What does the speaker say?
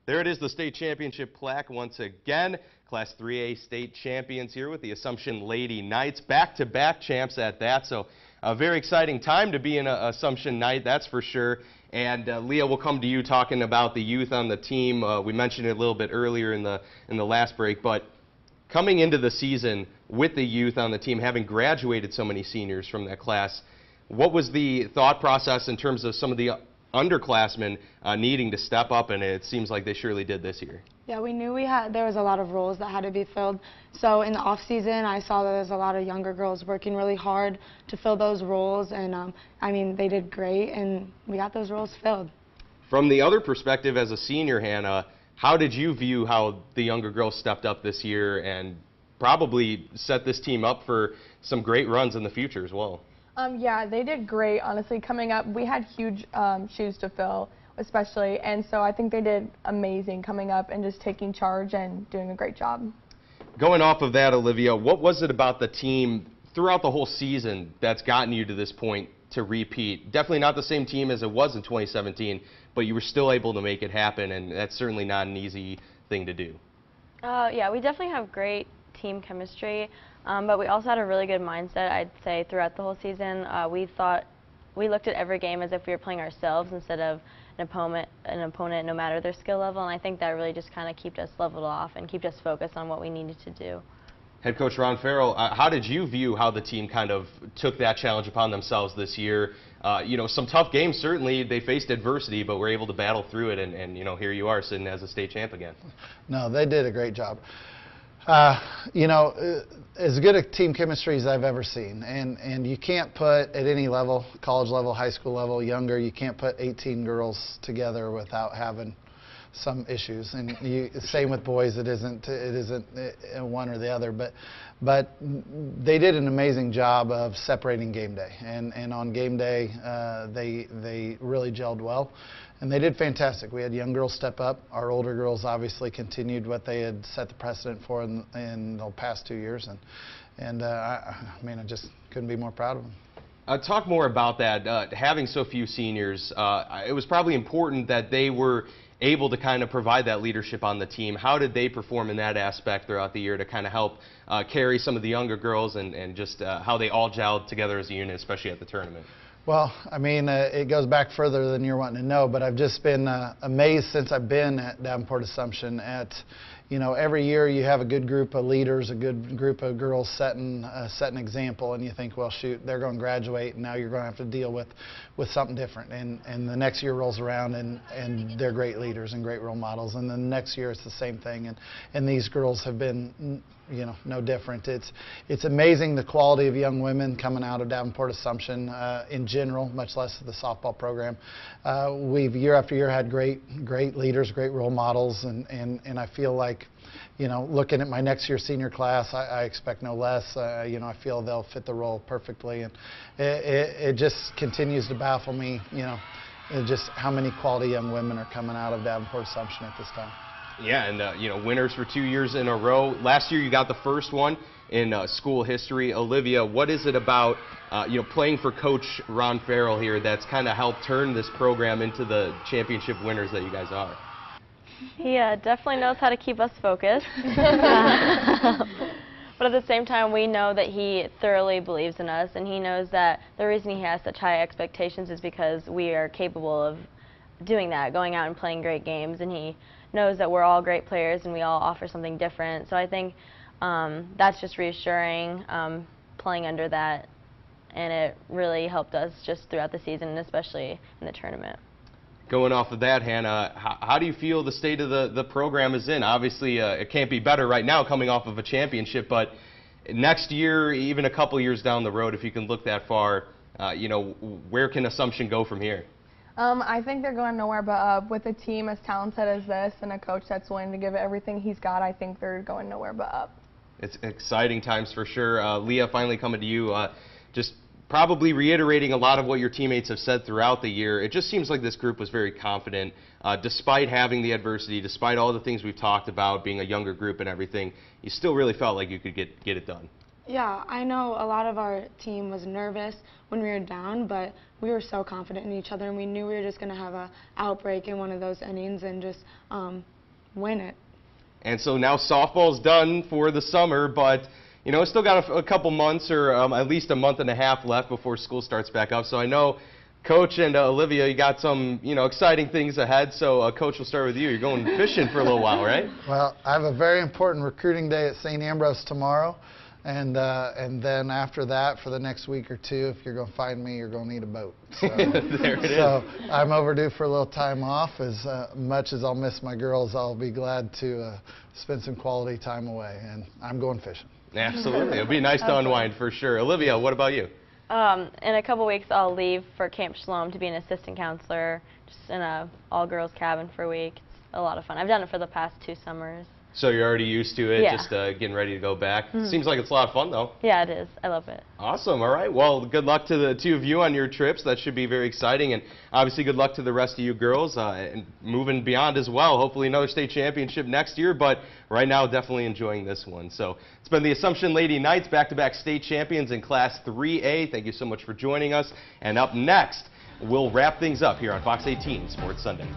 There it is, the state championship plaque once again. Class 3A state champions here with the Assumption Lady Knights. Back-to-back champs at that, so a very exciting time to be in Assumption Knight, that's for sure. And Leah, we'll come to you talking about the youth on the team. We mentioned it a little bit earlier in the last break, but coming into the season with the youth on the team, having graduated so many seniors from that class, what was the thought process in terms of some of the underclassmen needing to step up, and it seems like they surely did this year? Yeah, we knew there was a lot of roles that had to be filled. So in the off season, I saw that there's a lot of younger girls working really hard to fill those roles, and I mean, they did great, and we got those roles filled. From the other perspective, as a senior, Hannah, how did you view how the younger girls stepped up this year and probably set this team up for some great runs in the future as well? Yeah, they did great, honestly. Coming up, we had huge shoes to fill, especially, and so I think they did amazing coming up and just taking charge and doing a great job. Going off of that, Olivia, what was it about the team throughout the whole season that's gotten you to this point to repeat? Definitely not the same team as it was in 2017, but you were still able to make it happen, and that's certainly not an easy thing to do. Yeah, we definitely have great team chemistry. But we also had a really good mindset, I'd say, throughout the whole season. We looked at every game as if we were playing ourselves instead of an opponent no matter their skill level, and I think that really just kind of kept us leveled off and kept us focused on what we needed to do. Head coach Ron Farrell, how did you view how the team kind of took that challenge upon themselves this year? You know, some tough games, certainly. They faced adversity, but were able to battle through it, and you know, here you are sitting as a state champ again. No, they did a great job. You know, as good a team chemistry as I've ever seen, and you can't put at any level, college level, high school level, younger, you can't put 18 girls together without having some issues. And same with boys, it isn't one or the other, but they did an amazing job of separating game day, and on game day they really gelled well. And they did fantastic. We had young girls step up. Our older girls obviously continued what they had set the precedent for in the past 2 years. And I mean, I just couldn't be more proud of them. Talk more about that. Having so few seniors, it was probably important that they were able to kind of provide that leadership on the team. How did they perform in that aspect throughout the year to kind of help carry some of the younger girls and just how they all gelled together as a unit, especially at the tournament? Well, I mean, it goes back further than you're wanting to know, but I've just been amazed since I've been at Davenport Assumption at, you know, every year you have a good group of leaders, a good group of girls setting an example, and you think, well, shoot, they're going to graduate, and now you're going to have to deal with something different. And the next year rolls around, and they're great leaders and great role models. And then the next year it's the same thing, and these girls have been, you know, no different. It's amazing the quality of young women coming out of Davenport Assumption in general, much less the softball program. We've year after year had great leaders, great role models, and I feel like, you know, looking at my next year's senior class, I expect no less. You know, I feel they'll fit the role perfectly, and it just continues to baffle me, you know, just how many quality young women are coming out of Davenport Assumption at this time. Yeah, and you know, winners for 2 years in a row. Last year you got the first one in school history. Olivia, what is it about you know, playing for Coach Ron Farrell here that's kind of helped turn this program into the championship winners that you guys are? He definitely knows how to keep us focused. But at the same time, we know that he thoroughly believes in us, and he knows that the reason he has such high expectations is because we are capable of doing that, going out and playing great games, and he knows that we're all great players and we all offer something different. So I think that's just reassuring, playing under that, and it really helped us just throughout the season, and especially in the tournament. Going off of that, Hannah, how do you feel the state of the program is in? Obviously, it can't be better right now coming off of a championship, but next year, even a couple years down the road, if you can look that far, you know, where can Assumption go from here? I think they're going nowhere but up. With a team as talented as this and a coach that's willing to give it everything he's got, I think they're going nowhere but up. It's exciting times for sure. Leah, finally coming to you, just probably reiterating a lot of what your teammates have said throughout the year. It just seems like this group was very confident, despite having the adversity, despite all the things we've talked about, being a younger group and everything, you still really felt like you could get it done. Yeah, I know a lot of our team was nervous when we were down, but we were so confident in each other, and we knew we were just going to have an outbreak in one of those innings and just win it. And so now softball's done for the summer, but you know, still got a couple months or at least a month and a half left before school starts back up. So I know Coach and Olivia, you got some, you know, exciting things ahead. So Coach, we'll start with you. You're going fishing for a little while, right? Well, I have a very important recruiting day at St. Ambrose tomorrow. And then after that, for the next week or two, if you're going to find me, you're going to need a boat. So, There it is. so I'm overdue for a little time off. As much as I'll miss my girls, I'll be glad to spend some quality time away. And I'm going fishing. Absolutely. It'll be nice to unwind for sure. Olivia, what about you? In a couple weeks, I'll leave for Camp Shalom to be an assistant counselor, just in a all-girls cabin for a week. It's a lot of fun. I've done it for the past 2 summers. So you're already used to it, Yeah. just getting ready to go back. Seems like it's a lot of fun, though. Yeah, it is. I love it. Awesome. All right. Well, good luck to the two of you on your trips. That should be very exciting. And obviously, good luck to the rest of you girls and moving beyond as well. Hopefully, another state championship next year. But right now, definitely enjoying this one. So it's been the Assumption Lady Knights, back-to-back state champions in Class 3A. Thank you so much for joining us. And up next, we'll wrap things up here on Fox 18 Sports Sunday.